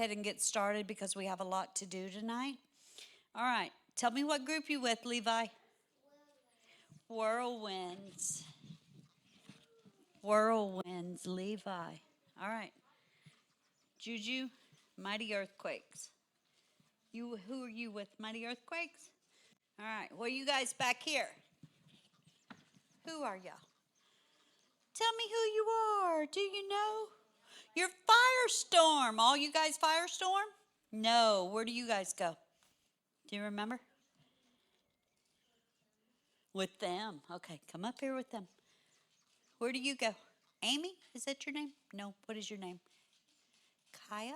ahead and get started because we have a lot to do tonight. All right. Tell me what group you with, Levi. Whirlwinds. Whirlwinds, Levi. All right. Juju, Mighty Earthquakes. Who are you with, Mighty Earthquakes? All right. Well, you guys back here. Who are y'all? Tell me who you are. Do you know? You're Firestorm. All you guys Firestorm? No. Where do you guys go? Do you remember? With them. Okay, come up here with them. Where do you go? Amy? Is that your name? No. What is your name? Kaya?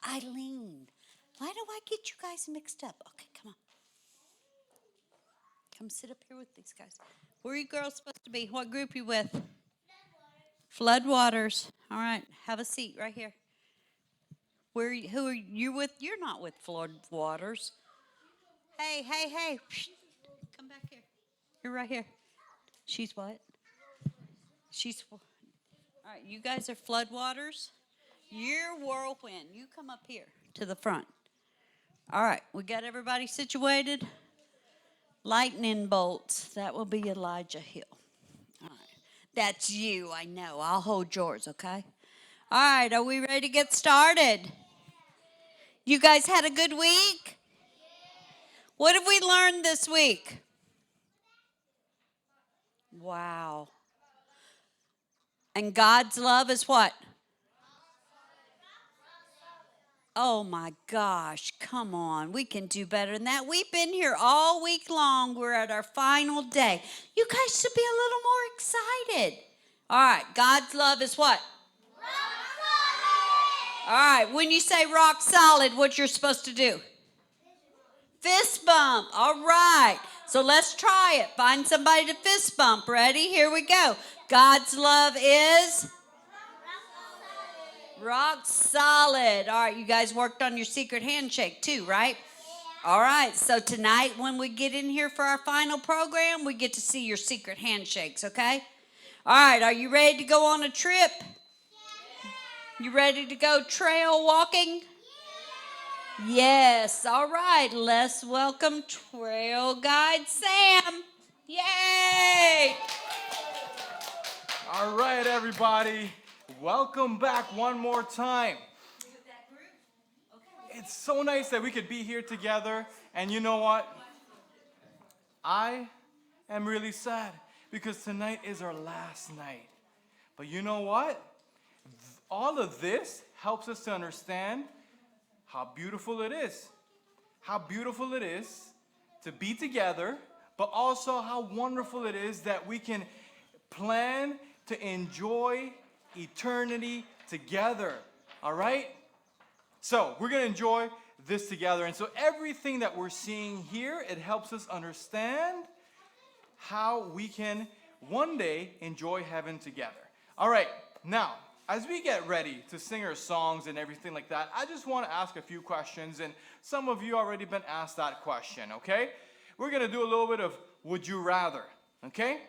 Eileen. Why do I get you guys mixed up? Okay, come on. Come sit up here with these guys. Where are you girls supposed to be? What group you with? Floodwaters. All right, have a seat right here. Who are you with? You're not with Floodwaters. Hey. Come back here. You're right here. She's what? All right, you guys are Floodwaters. You're Whirlwind. You come up here to the front. All right, we got everybody situated. Lightning bolts. That will be Elijah Hill. All right. That's you, I know. I'll hold yours, okay? All right, are we ready to get started? You guys had a good week? What have we learned this week? Wow. And God's love is what? Oh my gosh, come on. We can do better than that. We've been here all week long. We're at our final day. You guys should be a little more excited. All right, God's love is what? Rock solid. All right, when you say rock solid, what you're supposed to do? Fist bump. All right, so let's try it. Find somebody to fist bump. Ready? Here we go. God's love is? Rock solid. All right, you guys worked on your secret handshake too, right? Yeah. All right, so tonight when we get in here for our final program, we get to see your secret handshakes, okay? All right, are you ready to go on a trip? Yeah. You ready to go trail walking? Yeah. Yes, all right, let's welcome Trail Guide Sam. Yay! All right, everybody. Welcome back one more time. It's so nice that we could be here together. And you know what? I am really sad because tonight is our last night. But you know what? All of this helps us to understand how beautiful it is. How beautiful it is to be together, but also how wonderful it is that we can plan to enjoy eternity together. All right? So we're going to enjoy this together. And so everything that we're seeing here, it helps us understand how we can one day enjoy heaven together. All right. Now, as we get ready to sing our songs and everything like that, I just want to ask a few questions. And some of you already been asked that question, okay? We're going to do a little bit of would you rather, okay?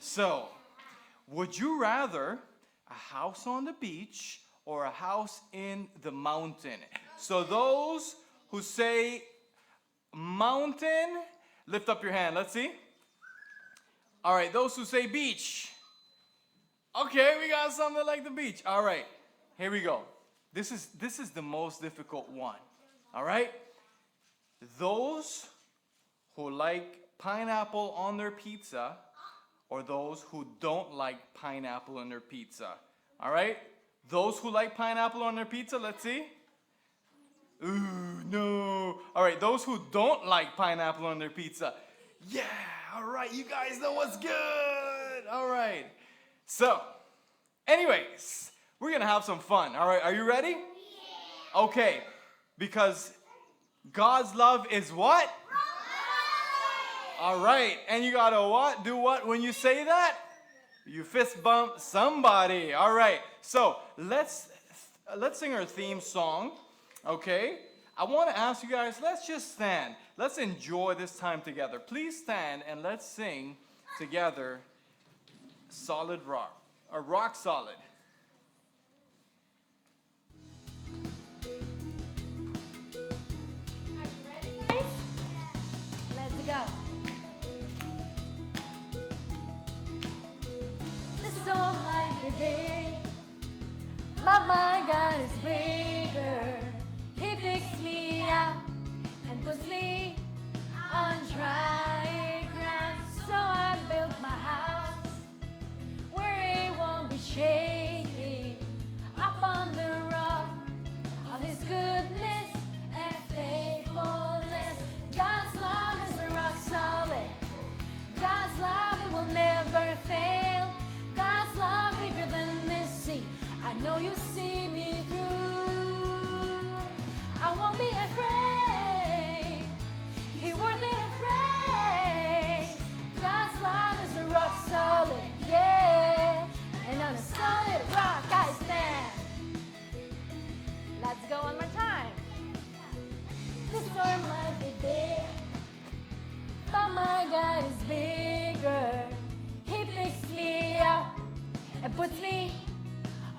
So, would you rather a house on the beach or a house in the mountain? So those who say mountain, lift up your hand. Let's see. All right, those who say beach. Okay, we got something like the beach. All right, here we go. This is the most difficult one. All right? Those who like pineapple on their pizza or those who don't like pineapple on their pizza. All right? Those who like pineapple on their pizza, let's see. Ooh, no. All right, those who don't like pineapple on their pizza. Yeah, all right, you guys know what's good. All right. So, anyways, we're going to have some fun. All right, are you ready? Yeah. Okay, because God's love is what? All right, and you gotta what? Do what when you say that? You fist bump somebody. All right, so let's sing our theme song, okay? I want to ask you guys, let's just stand. Let's enjoy this time together. Please stand and let's sing together Solid Rock, or Rock Solid. is bigger. He picks me up and puts me on dry ground. So I built my house where it won't be shaking, up on the rock of His goodness and faithfulness. God's love is a rock solid. God's love, it will never fail. God's love bigger than this sea. I know you see me through. I won't be afraid. He wasn't afraid. God's love is a rock solid, yeah. And on a solid rock I stand. Let's go one more time. The storm might be big, but my God is bigger. He picks me up and puts me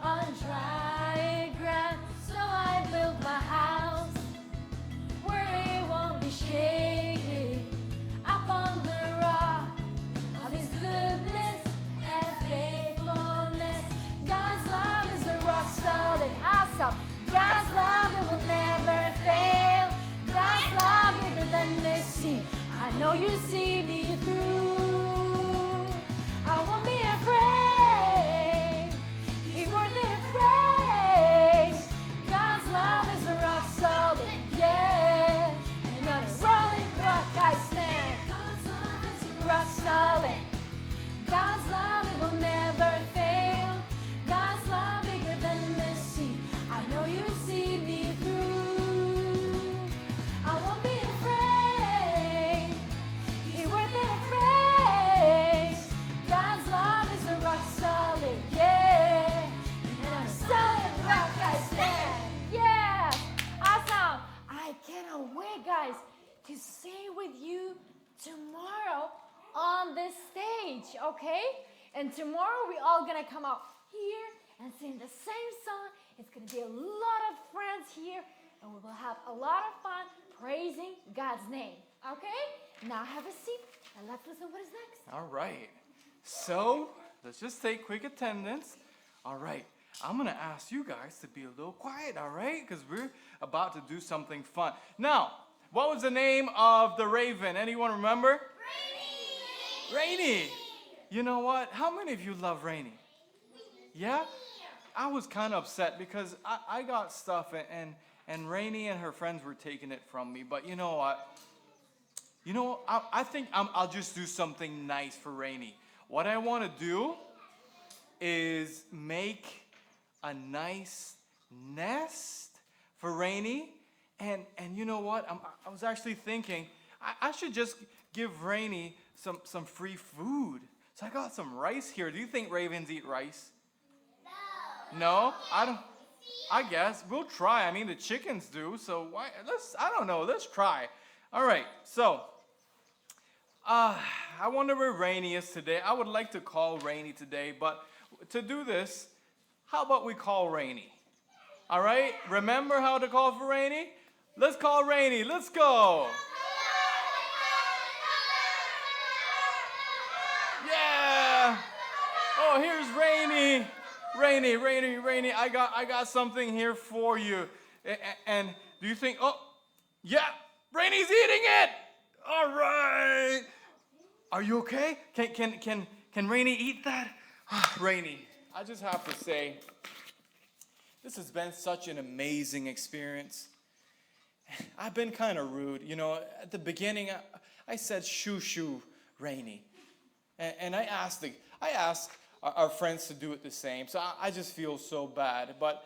on dry ground. So I built my house where it won't be shaking, up on the rock of His goodness and faithfulness. God's love is a rock solid, awesome. God's love, it will never fail. God's love bigger than this sea. I know you see me through. I won't be afraid. He wasn't afraid. God's love is a rock solid, yeah. And on a rolling rock I stand. God's love is a rock solid. God's love, it will never fail. God's love bigger than the sea. I know you see me through. I won't be afraid. He wasn't afraid. God's love is a rock solid, yeah. And on a solid rock I stand. Yeah, awesome. I cannot wait, guys, to sing with you tomorrow on this stage, okay? And tomorrow we all gonna come out here and sing the same song. It's gonna be a lot of friends here, and we will have a lot of fun praising God's name, okay? Now have a seat and let's listen what is next. All right. So let's just take quick attendance. All right. I'm going to ask you guys to be a little quiet, all right? Because we're about to do something fun. Now, what was the name of the raven? Anyone remember? Rainy. You know what? How many of you love Rainy? Yeah? I was kind of upset because I got stuff and Rainy and her friends were taking it from me. But you know what? I think I'll just do something nice for Rainy. What I want to do is make a nice nest for Rainy. And you know what? I was actually thinking I should just give Rainy some free food. So I got some rice here. Do you think ravens eat rice? No, I don't. I guess we'll try. I mean, the chickens do. So why? I don't know. Let's try. All right. So, I wonder where Rainy is today. I would like to call Rainy today, but to do this, how about we call Rainy? All right. Remember how to call for Rainy? Let's call Rainy. Let's go. Yeah. Oh, here's Rainy. Rainy, I got something here for you. And do you think, oh, yeah, Rainy's eating it. All right. Are you okay? Can Rainy eat that? Rainy, I just have to say, this has been such an amazing experience. I've been kind of rude. You know, at the beginning, I said, shoo, Rainy. And I asked our friends to do it the same. So I just feel so bad. But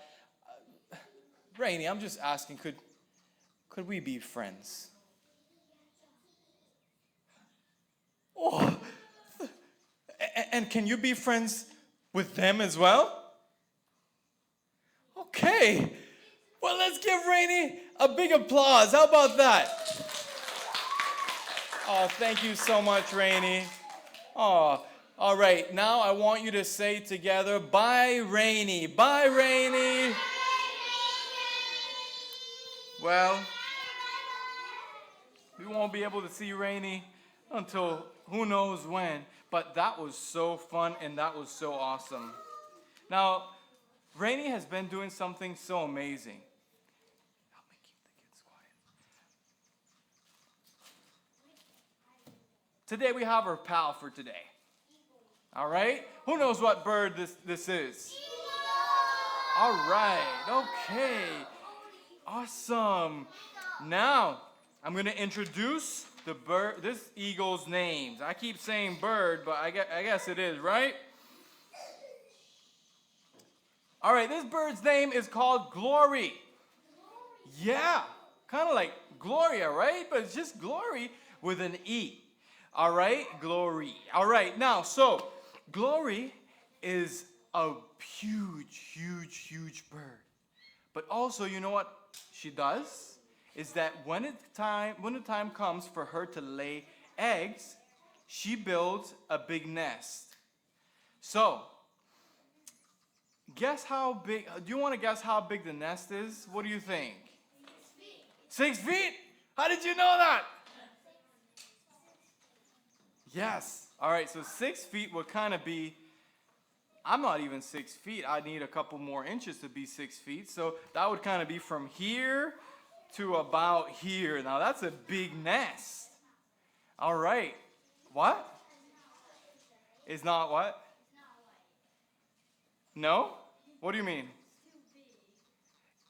Rainy, I'm just asking, could we be friends? Oh, and can you be friends with them as well? Okay. Well, let's give Rainy a big applause. How about that? Oh, thank you so much, Rainy. Oh, all right. Now I want you to say together, bye, Rainy. Bye, Rainy. Well, we won't be able to see Rainy until who knows when. But that was so fun and that was so awesome. Now, Rainey has been doing something so amazing. Help me keep the kids quiet. Today we have our pal for today. All right? Who knows what bird this is? All right. Okay. Awesome. Now, I'm going to introduce this eagle's names. I keep saying bird, but I guess it is, right? All right, this bird's name is called Glory. Yeah, kind of like Gloria, right? But it's just Glory with an E. All right, Glory. All right, now, so Glory is a huge bird. But also, you know what she does? Is that when the time comes for her to lay eggs, she builds a big nest. So, guess how big, do you want to guess how big the nest is? What do you think? 6 feet. 6 feet? How did you know that? Yes. All right, so 6 feet would kind of be, I'm not even 6 feet. I need a couple more inches to be 6 feet. So that would kind of be from here to about here. Now that's a big nest. All right. What? It's not what? No? What do you mean?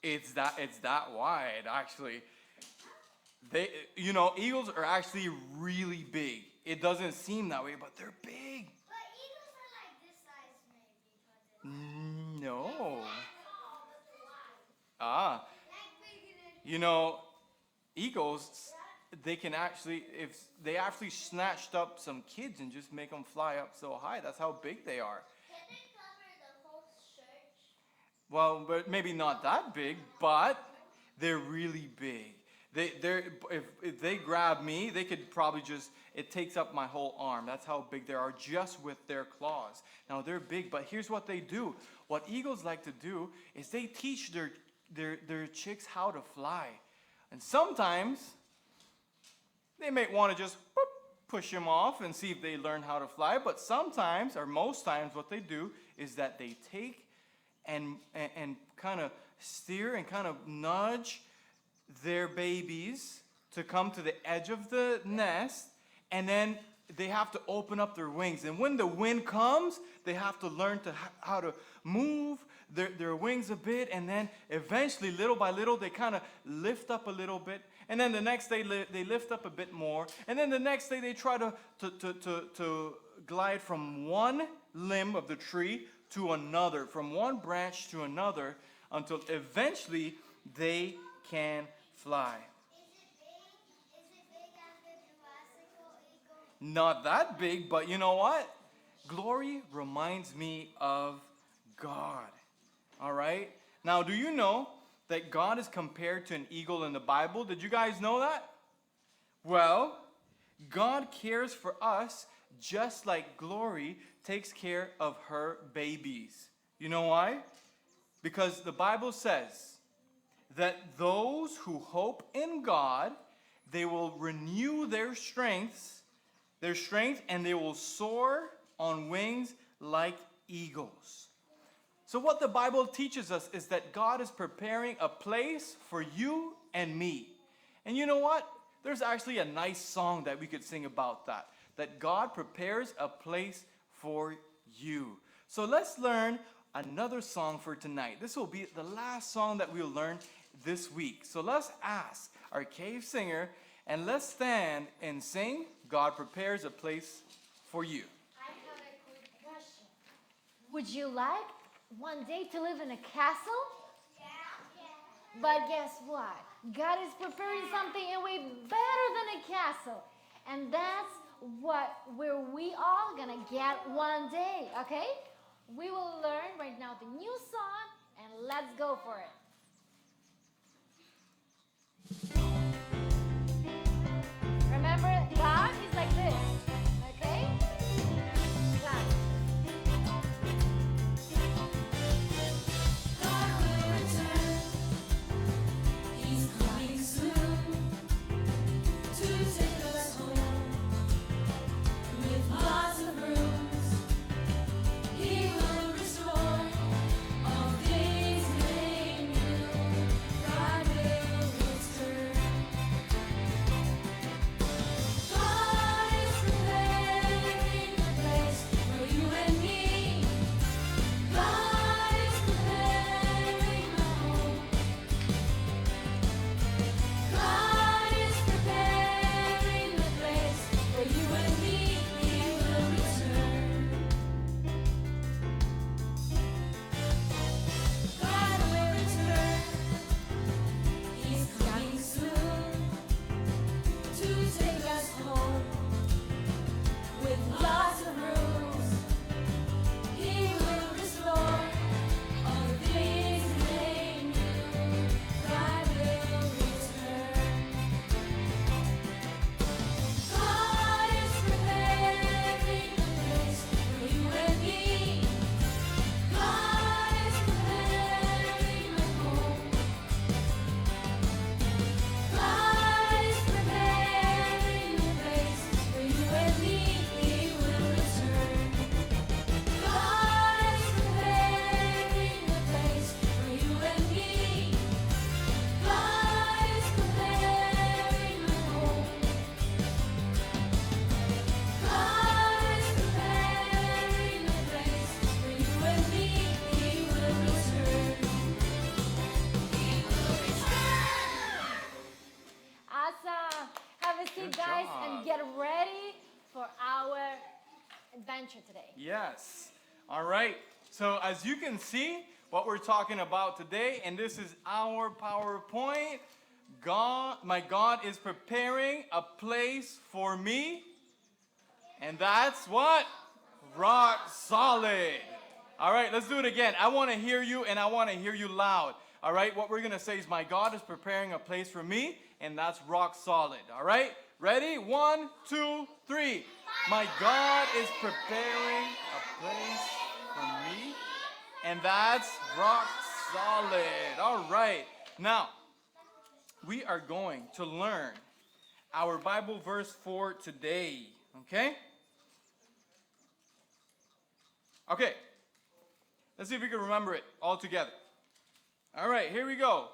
It's that wide, actually. Eagles are actually really big. It doesn't seem that way, but they're big. But eagles are like this size maybe. No. Eagles, they can actually, if they actually snatched up some kids and just make them fly up so high. That's how big they are. Can they cover the whole church? Well, but maybe not that big, but they're really big. If they grab me, they could probably it takes up my whole arm. That's how big they are just with their claws. Now they're big, but here's what they do. What eagles like to do is they teach their chicks how to fly. And sometimes they may want to just push them off and see if they learn how to fly. But sometimes, or most times, what they do is that they take and kind of steer and kind of nudge their babies to come to the edge of the nest, and then they have to open up their wings. And when the wind comes, they have to learn how to move their wings a bit, and then eventually, little by little, they kind of lift up a little bit, and then the next day they lift up a bit more, and then the next day they try to glide from one limb of the tree to another, from one branch to another, until eventually they can fly. Is it big as the Jurassic eagle? Not that big, but you know what? Glory reminds me of God. All right? Now, do you know that God is compared to an eagle in the Bible? Did you guys know that? Well, God cares for us just like Glory takes care of her babies. You know why? Because the Bible says that those who hope in God, they will renew their strength, and they will soar on wings like eagles. So what the Bible teaches us is that God is preparing a place for you and me. And you know what? There's actually a nice song that we could sing about that God prepares a place for you. So let's learn another song for tonight. This will be the last song that we'll learn this week. So let's ask our cave singer, and let's stand and sing, God Prepares a Place for You. I have a quick question. Would you like one day to live in a castle? Yeah. But guess what? God is preparing something way better than a castle. And that's where we all gonna get one day, okay? We will learn right now the new song, and let's go for it. Remember, God is like this, okay? God. God will return. He's coming soon to take us home with lots of rooms. He will restore all adventure today. Yes. All right. So as you can see, what we're talking about today, and this is our PowerPoint, my God is preparing a place for me. And that's what? Rock solid. All right, let's do it again. I want to hear you, and I want to hear you loud. All right, what we're going to say is, my God is preparing a place for me, and that's rock solid. All right, ready? 1, 2, 3. My God is preparing a place for me, and that's rock solid. All right, now, we are going to learn our Bible verse for today. Okay? Okay. Let's see if we can remember it all together. All right, here we go.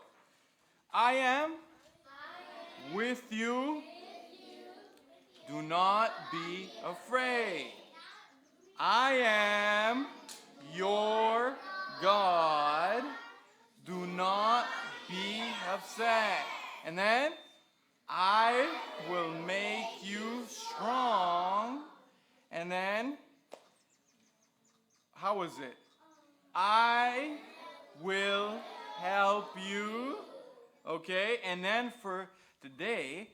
I am with you. Do not be afraid. I am your God. Do not be upset. And then, I will make you strong. And then, how was it? I will help you. Okay, and then for today,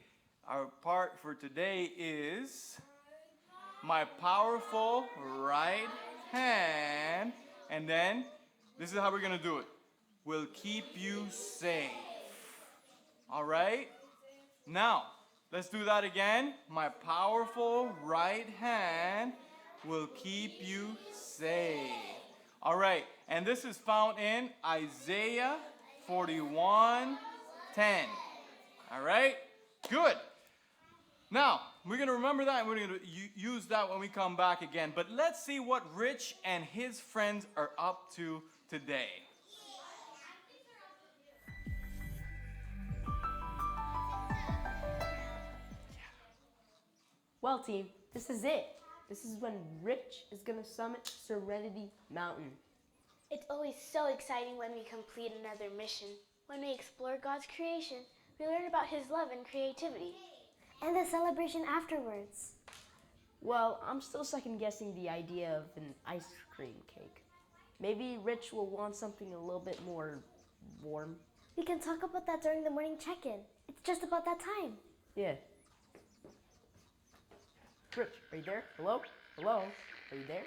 our part for today is my powerful right hand. And then, this is how we're going to do it. Will keep you safe. All right? Now, let's do that again. My powerful right hand will keep you safe. All right, and this is found in Isaiah 41:10. All right? Good. Now, we're going to remember that and we're going to use that when we come back again. But let's see what Rich and his friends are up to today. Well, team, this is it. This is when Rich is going to summit Serenity Mountain. It's always so exciting when we complete another mission. When we explore God's creation, we learn about His love and creativity. And the celebration afterwards. Well, I'm still second guessing the idea of an ice cream cake. Maybe Rich will want something a little bit more warm. We can talk about that during the morning check-in. It's just about that time. Yeah. Rich, are you there? Hello? Hello? Are you there?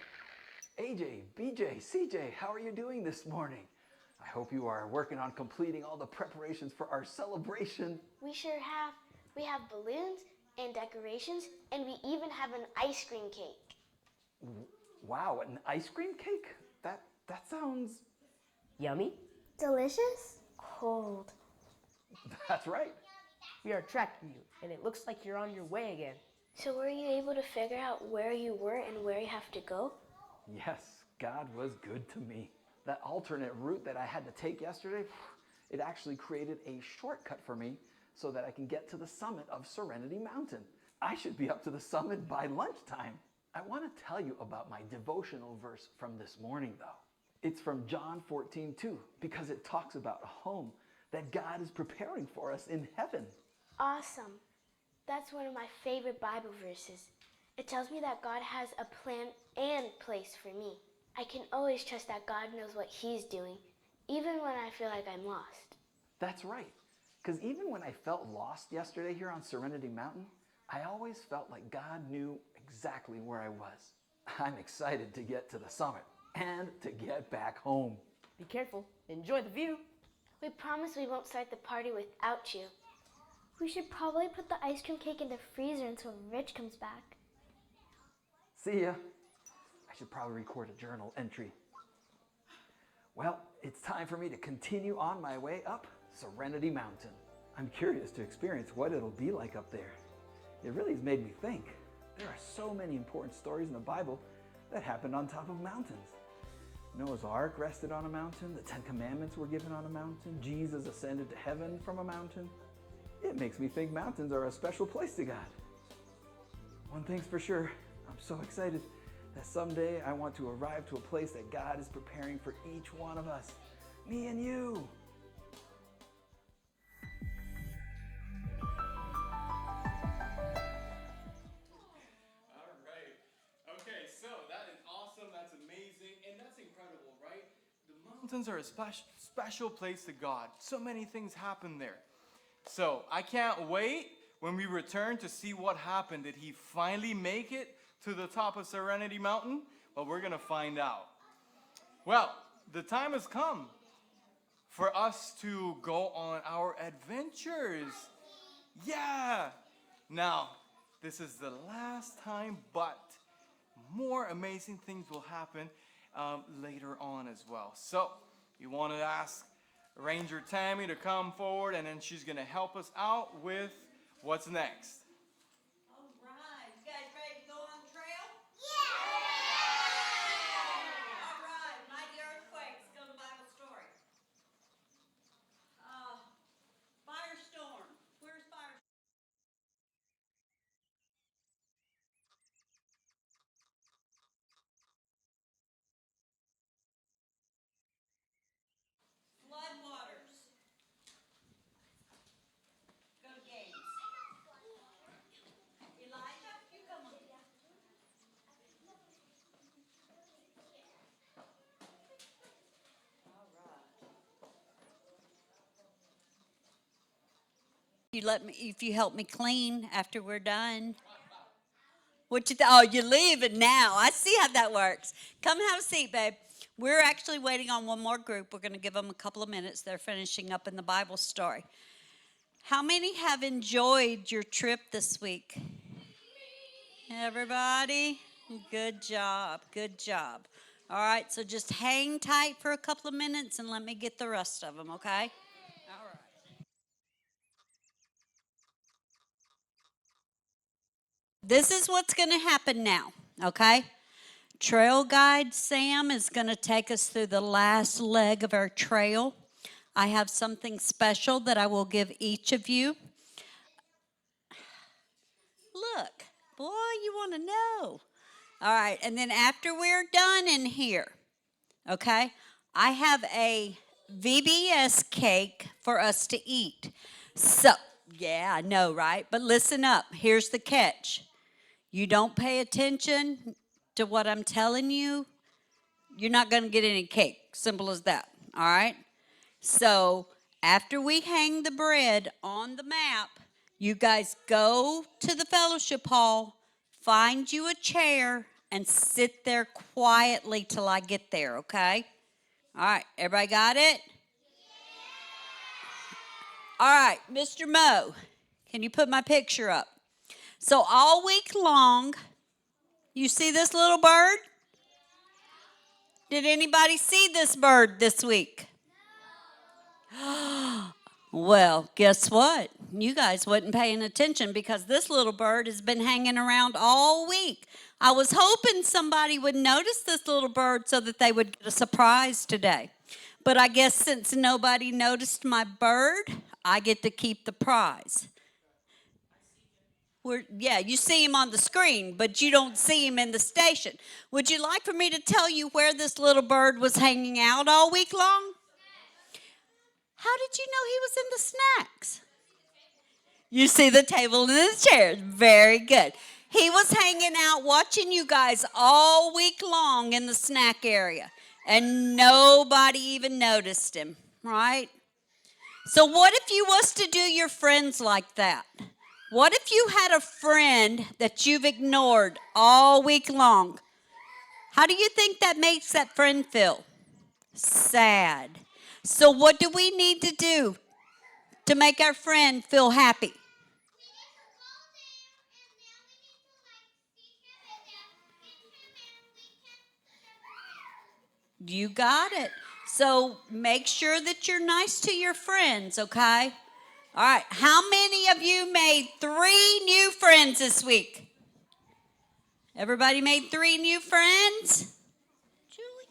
AJ, BJ, CJ, how are you doing this morning? I hope you are working on completing all the preparations for our celebration. We sure have. We have balloons and decorations, and we even have an ice cream cake. Wow, an ice cream cake? That sounds... Yummy? Delicious? Cold. That's right. We are tracking you, and it looks like you're on your way again. So were you able to figure out where you were and where you have to go? Yes, God was good to me. That alternate route that I had to take yesterday, it actually created a shortcut for me so that I can get to the summit of Serenity Mountain. I should be up to the summit by lunchtime. I want to tell you about my devotional verse from this morning, though. It's from John 14:2, because it talks about a home that God is preparing for us in heaven. Awesome. That's one of my favorite Bible verses. It tells me that God has a plan and place for me. I can always trust that God knows what He's doing, even when I feel like I'm lost. That's right. Because even when I felt lost yesterday here on Serenity Mountain, I always felt like God knew exactly where I was. I'm excited to get to the summit and to get back home. Be careful. Enjoy the view. We promise we won't start the party without you. We should probably put the ice cream cake in the freezer until Rich comes back. See ya. I should probably record a journal entry. Well, it's time for me to continue on my way up Serenity Mountain. I'm curious to experience what it'll be like up there. It really has made me think. There are so many important stories in the Bible that happened on top of mountains. Noah's Ark rested on a mountain. The Ten Commandments were given on a mountain. Jesus ascended to heaven from a mountain. It makes me think mountains are a special place to God. One thing's for sure, I'm so excited that someday I want to arrive to a place that God is preparing for each one of us, me and you. All right. Okay, so mountains are a special place to God. So many things happen there. So I can't wait when we return to see what happened. Did he finally make it to the top of Serenity Mountain? Well, we're going to find out. Well, the time has come for us to go on our adventures. Yeah. Now, this is the last time, but more amazing things will happen later on as well. So, you want to ask Ranger Tammy to come forward, and then she's going to help us out with what's next. All right. You guys ready to go on the trail? All right. Mighty earthquakes. Go to Bible story. Firestorm. Where's Firestorm? Floodwaters. Go to games. Elijah, you come on. All right. You let me if you help me clean after we're done. What you oh, you're leaving now. I see how that works. Come have a seat, babe. We're actually waiting on one more group. We're going to give them a couple of minutes. They're finishing up in the Bible story. How many have enjoyed your trip this week? Everybody? Good job. Good job. All right, so just hang tight for a couple of minutes and let me get the rest of them, okay? All right. This is what's going to happen now, okay? Trail guide Sam is going to take us through the last leg of our trail. I have something special that I will give each of you. Look, boy, you want to know. All right, and then after we're done in here, okay, I have a VBS cake for us to eat. So, yeah, I know, right? But listen up. Here's the catch. You don't pay attention to what I'm telling you, you're not going to get any cake. Simple as that. All right? So after we hang the bread on the map, you guys go to the fellowship hall, find you a chair, and sit there quietly till I get there, okay? All right, everybody got it? All right, Mr. Mo, can you put my picture up? So all week long, you see this little bird? Did anybody see this bird this week? Well, guess what? You guys wasn't paying attention because this little bird has been hanging around all week. I was hoping somebody would notice this little bird so that they would get a surprise today. But I guess since nobody noticed my bird, I get to keep the prize. Yeah, you see him on the screen, but you don't see him in the station. Would you like for me to tell you where this little bird was hanging out all week long? How did you know he was in the snacks? You see the table and the chairs. Very good. He was hanging out watching you guys all week long in the snack area, and nobody even noticed him, right? So what if you was to do your friends like that? What if you had a friend that you've ignored all week long? How do you think that makes that friend feel? Sad. So what do we need to do to make our friend feel happy? You got it. So make sure that you're nice to your friends, okay? All right. How many of you made 3 new friends this week? Everybody made 3 new friends? Julie,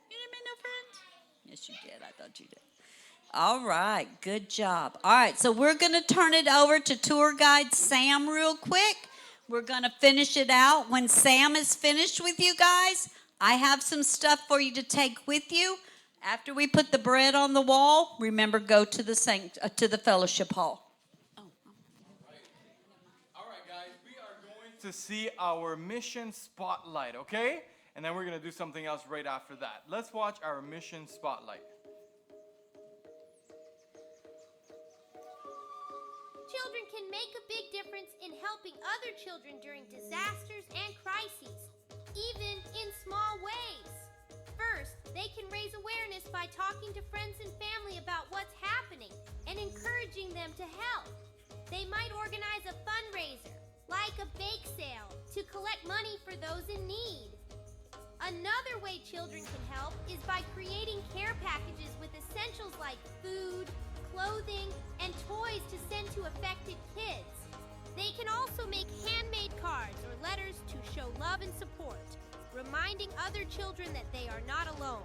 you didn't make no friends? Yes, you did. I thought you did. All right. Good job. All right. So we're going to turn it over to tour guide Sam real quick. We're going to finish it out. When Sam is finished with you guys, I have some stuff for you to take with you. After we put the bread on the wall, remember, go to the fellowship hall. All right, guys, we are going to see our mission spotlight, okay? And then we're going to do something else right after that. Let's watch our mission spotlight. children can make a big difference in helping other children during disasters and crises, even in small ways. First, they can raise awareness by talking to friends and family about what's happening and encouraging them to help. They might organize a fundraiser, like a bake sale, to collect money for those in need. Another way children can help is by creating care packages with essentials like food, clothing, and toys to send to affected kids. They can also make handmade cards or letters to show love and support, reminding other children that they are not alone.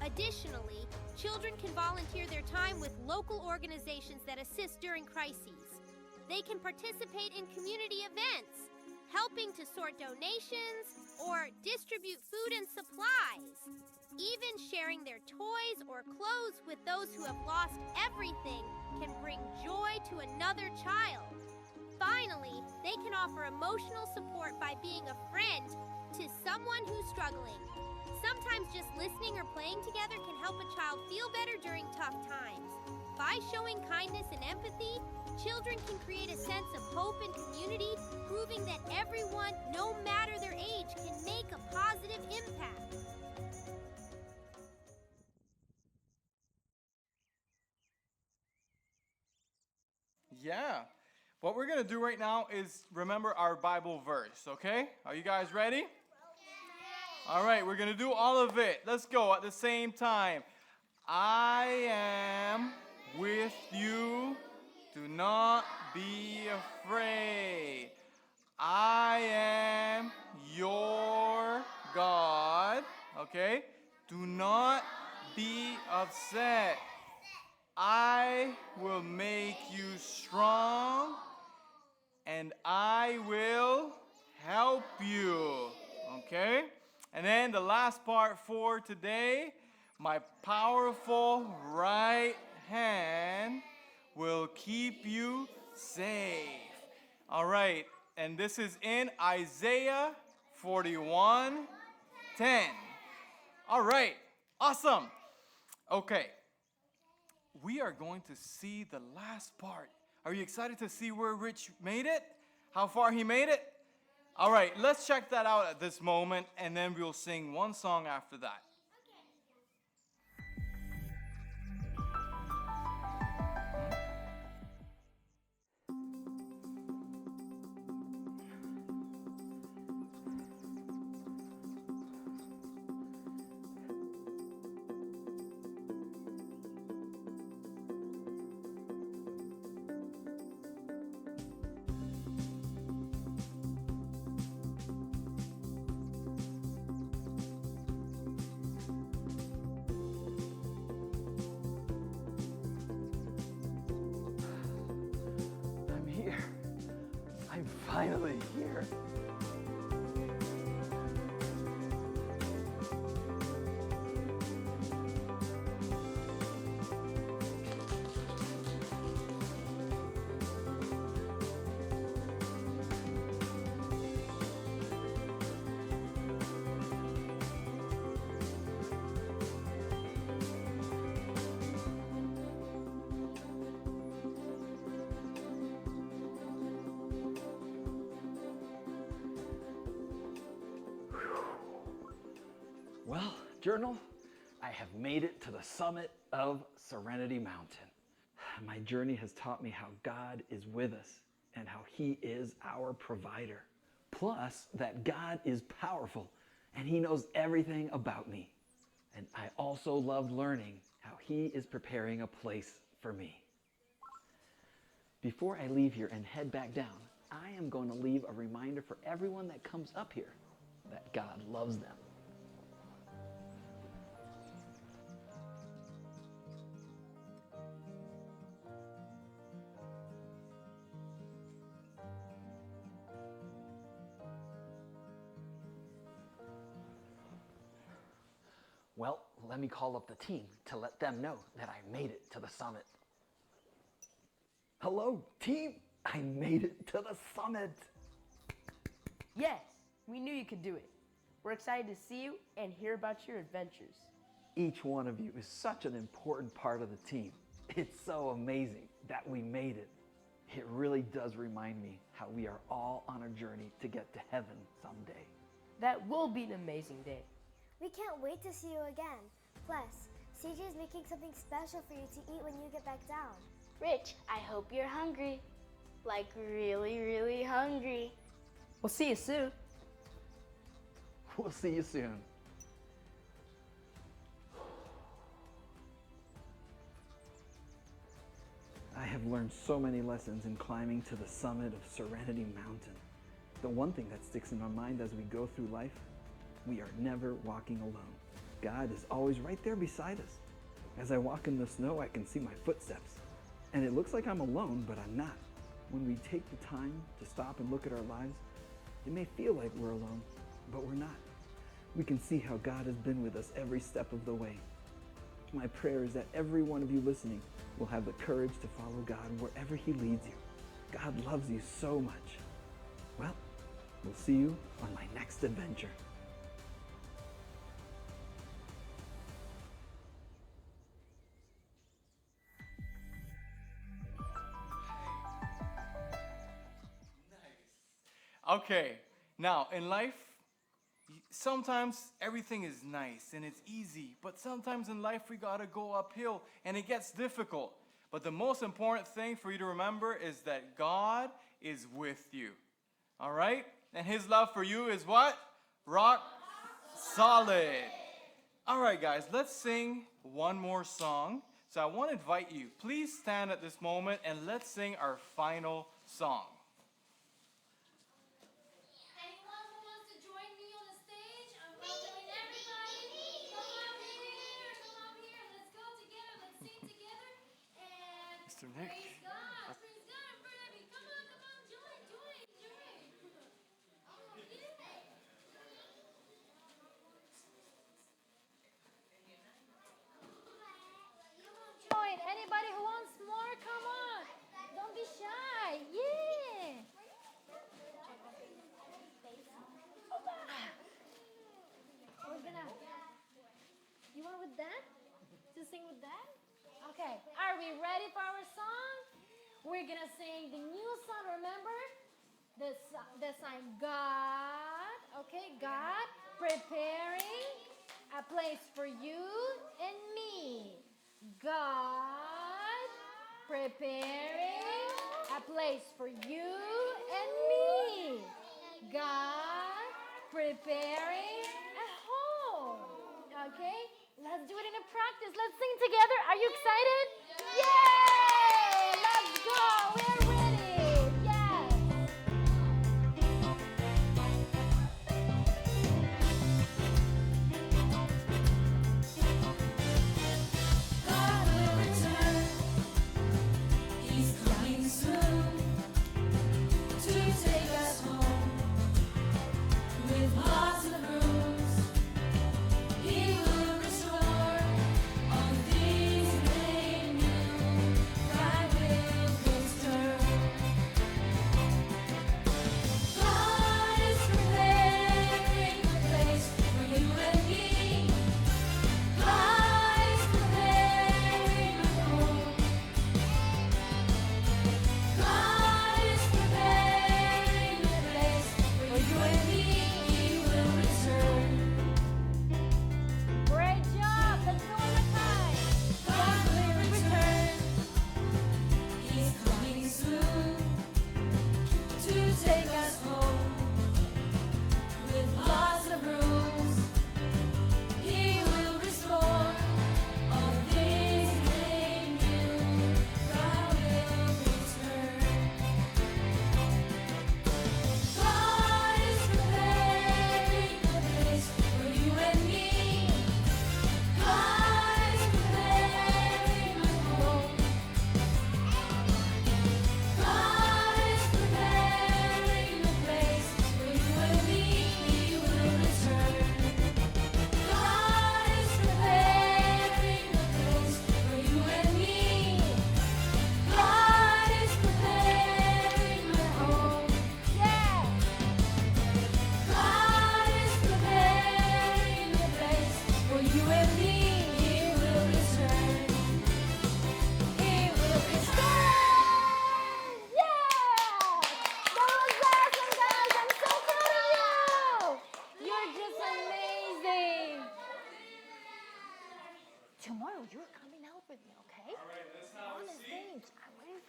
Additionally, children can volunteer their time with local organizations that assist during crises. They can participate in community events, helping to sort donations or distribute food and supplies. Even sharing their toys or clothes with those who have lost everything can bring joy to another child. Finally, they can offer emotional support by being a friend to someone who's struggling. Sometimes just listening or playing together can help a child feel better during tough times. By showing kindness and empathy, children can create a sense of hope and community, proving that everyone, no matter their age, can make a positive impact. Yeah. What we're going to do right now is remember our Bible verse, okay? Are you guys ready? All right, we're going to do all of it. Let's go at the same time. I am with you. Do not be afraid. I am your God. Okay? Do not be upset. I will make you strong, and I will help you. Okay? And then the last part for today, my powerful right hand will keep you safe. All right, and this is in Isaiah 41:10. All right, awesome. Okay, we are going to see the last part. Are you excited to see where Rich made it? How far he made it? All right, let's check that out at this moment, and then we'll sing one song after that. I'm here. I'm finally here. Well, journal, I have made it to the summit of Serenity Mountain. My journey has taught me how God is with us and how He is our provider. Plus, that God is powerful and He knows everything about me. And I also love learning how He is preparing a place for me. Before I leave here and head back down, I am going to leave a reminder for everyone that comes up here that God loves them. Well, let me call up the team to let them know that I made it to the summit. Hello, team. I made it to the summit. Yes, we knew you could do it. We're excited to see you and hear about your adventures. Each one of you is such an important part of the team. It's so amazing that we made it. It really does remind me how we are all on a journey to get to heaven someday. That will be an amazing day. We can't wait to see you again. Plus, CJ is making something special for you to eat when you get back down. Rich, I hope you're hungry. Like really, really hungry. We'll see you soon. We'll see you soon. I have learned so many lessons in climbing to the summit of Serenity Mountain. The one thing that sticks in my mind as we go through life, we are never walking alone. God is always right there beside us. As I walk in the snow, I can see my footsteps. And it looks like I'm alone, but I'm not. When we take the time to stop and look at our lives, it may feel like we're alone, but we're not. We can see how God has been with us every step of the way. My prayer is that every one of you listening will have the courage to follow God wherever He leads you. God loves you so much. Well, we'll see you on my next adventure. Okay, now in life, sometimes everything is nice and it's easy, but sometimes in life we gotta go uphill and it gets difficult. But the most important thing for you to remember is that God is with you. All right? And His love for you is what? Rock solid. All right, guys, let's sing one more song. So I want to invite you, please stand at this moment and let's sing our final song. Anyone who wants to join me on the stage, I'm welcoming everybody. Come up here, come up here. Let's go together, let's sing together. And Mr. Nick. praise God, baby. Come on, join. Join. Anybody who wants more, come on. Don't be shy. Yeah. We're gonna. You want with that? To sing with that? Okay. Are we ready for our song? We're gonna sing the new song. Remember the sign God. Okay, God preparing a place for you and me. God preparing a place for you and me. God preparing a home. Okay? Let's do it in a practice. Let's sing together. Are you excited? Yay! Let's go. We're ready. Yes. God will return. He's coming soon to take us home with lots of rooms. He will restore all things made new.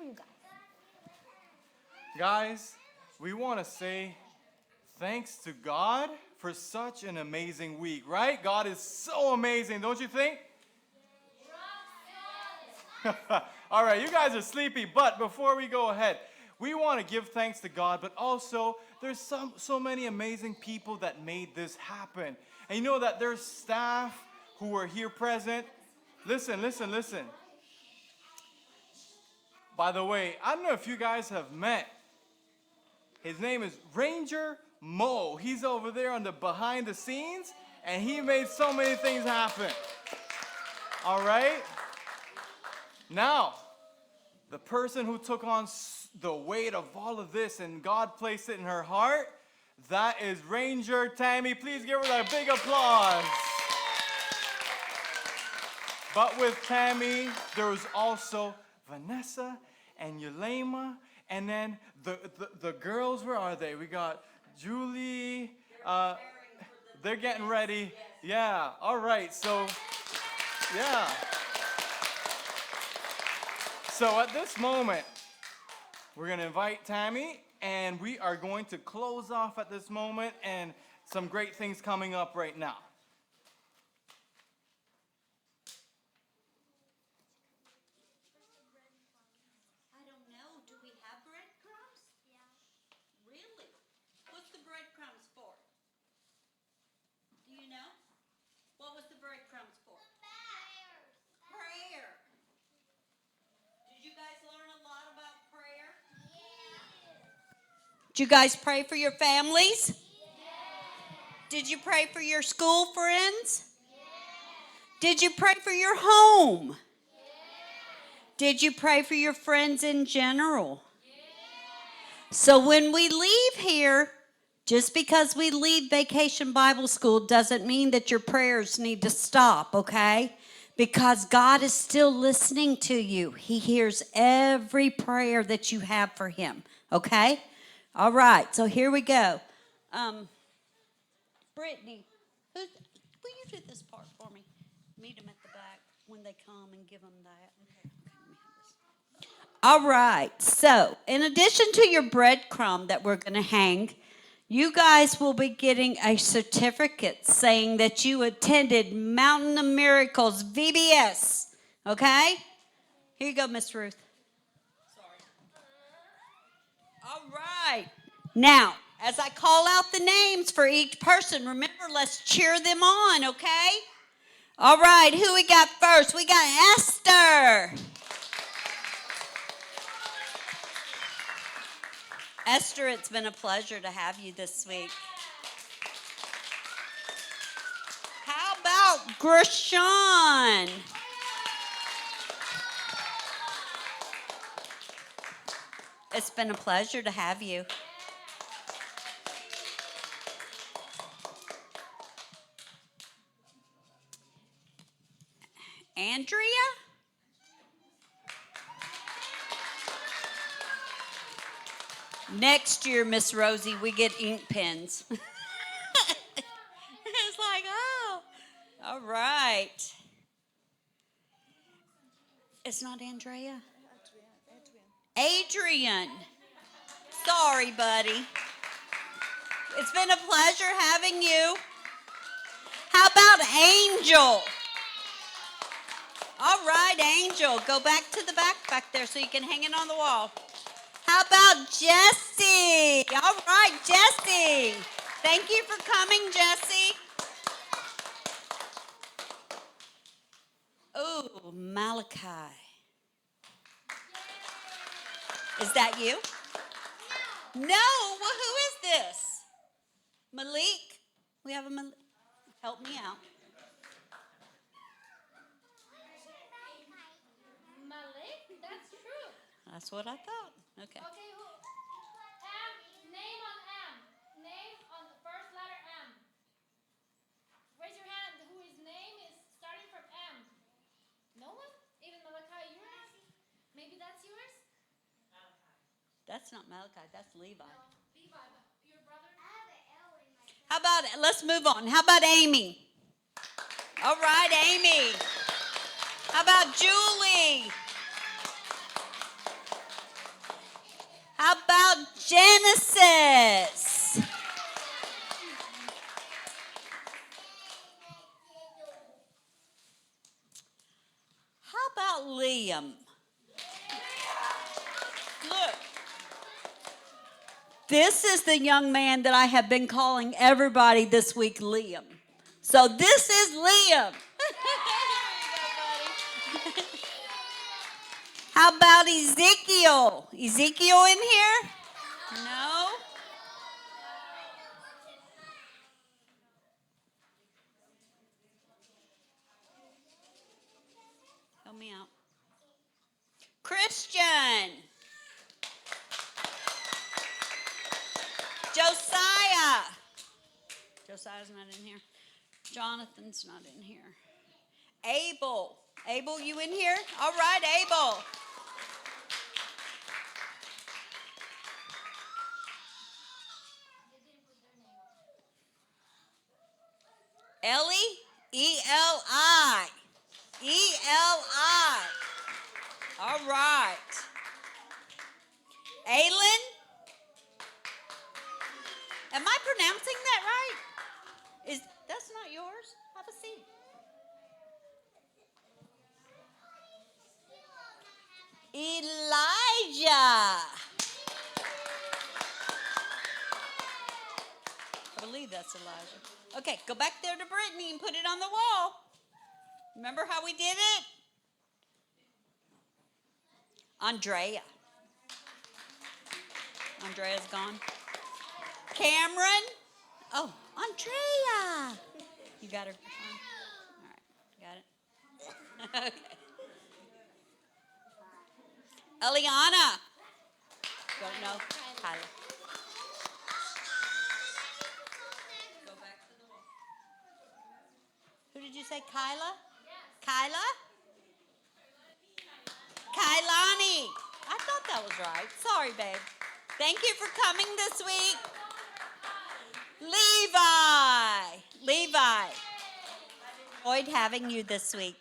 you guys. Guys, we want to say thanks to God for such an amazing week, right? God is so amazing, don't you think? All right, you guys are sleepy, but before we go ahead, we want to give thanks to God, but also there's so many amazing people that made this happen. And you know that there's staff who were here present. Listen. By the way, I don't know if you guys have met. His name is Ranger Mo. He's over there on the behind the scenes, and he made so many things happen. All right? Now, the person who took on the weight of all of this and God placed it in her heart, that is Ranger Tammy. Please give her a big applause. But with Tammy, there was also Vanessa and Yulema, and then the girls, where are they? We got Julie. They're getting ready. Yeah, all right, so, yeah. So at this moment, we're going to invite Tammy, and we are going to close off at this moment, and some great things coming up right now. I don't know. Do we have breadcrumbs? Yeah. Really? What's the breadcrumbs for? Do you know? What was the breadcrumbs for? Prayer. Did you guys learn a lot about prayer? Yeah. Did you guys pray for your families? Yeah. Did you pray for your school friends? Yeah. Did you pray for your home? Yeah. Did you pray for your friends in general? Yeah. So when we leave here, just because we leave Vacation Bible School doesn't mean that your prayers need to stop, okay? Because God is still listening to you. He hears every prayer that you have for him, okay? All right, so here we go. Brittany, will you do this part for me? Meet them at the back when they come and give them that. Okay, let me have this. All right, so in addition to your breadcrumb that we're going to hang, you guys will be getting a certificate saying that you attended Mountain of Miracles VBS. Okay? Here you go, Miss Ruth. Sorry. All right. Now, as I call out the names for each person, remember, let's cheer them on, okay? All right, who we got first? We got Esther. Esther, it's been a pleasure to have you this week. How about Gershon? It's been a pleasure to have you. Andrea? Next year, Miss Rosie, we get ink pens. It's like, oh, all right. It's not Andrea? Adrian. Sorry, buddy. It's been a pleasure having you. How about Angel? All right, Angel. Go back to the back there so you can hang it on the wall. How about Jessie? All right, Jessie. Thank you for coming, Jessie. Oh, Malachi. Is that you? No. Well, who is this? Malik? We have a Malik. Help me out. Malik? That's true. That's what I thought. Okay. Okay, who? M. Name on M. Name on the first letter M. Raise your hand who his name is starting from M. No one? Even Malachi, yours? Maybe that's yours? That's not Malachi. That's Levi. No, Levi, your brother? How about, let's move on. How about Amy? All right, Amy. How about Julie? Genesis. How about Liam? Look. This is the young man that I have been calling everybody this week Liam. So this is Liam. How about Ezekiel? Ezekiel in here? No? Help me out. Christian. Josiah. Josiah's not in here. Jonathan's not in here. Abel. Abel, you in here? All right, Abel. Ellie? E-L-I. E-L-I. All right. Aylin? Am I pronouncing that right? That's not yours? Have a seat. Elijah. I believe that's Elijah. Okay, go back there to Brittany and put it on the wall. Remember how we did it? Andrea. Andrea's gone. Cameron. Oh, Andrea. You got her? All right, got it? Okay. Eliana. Don't know. Kyla. Go back to the wall. Who did you say, Kyla? Yes. Kyla? Kailani. I thought that was right. Sorry, babe. Thank you for coming this week. Levi. Levi. Enjoyed having you this week.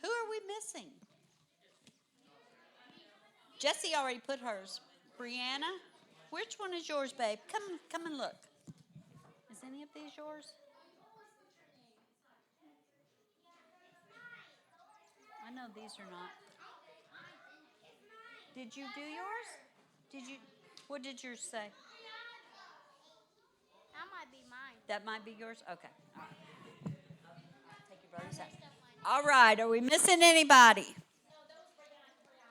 Who are we missing? Jessie already put hers. Brianna, which one is yours, babe? Come and look. Is any of these yours? I know these are not. Did you do yours? Did you? What did yours say? That might be mine. That might be yours? Okay. All right. Take your brother's hat. All right. Are we missing anybody?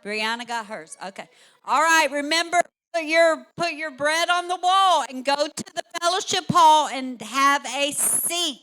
Brianna got hers. Okay. All right. Remember, put your bread on the wall and go to the fellowship hall and have a seat.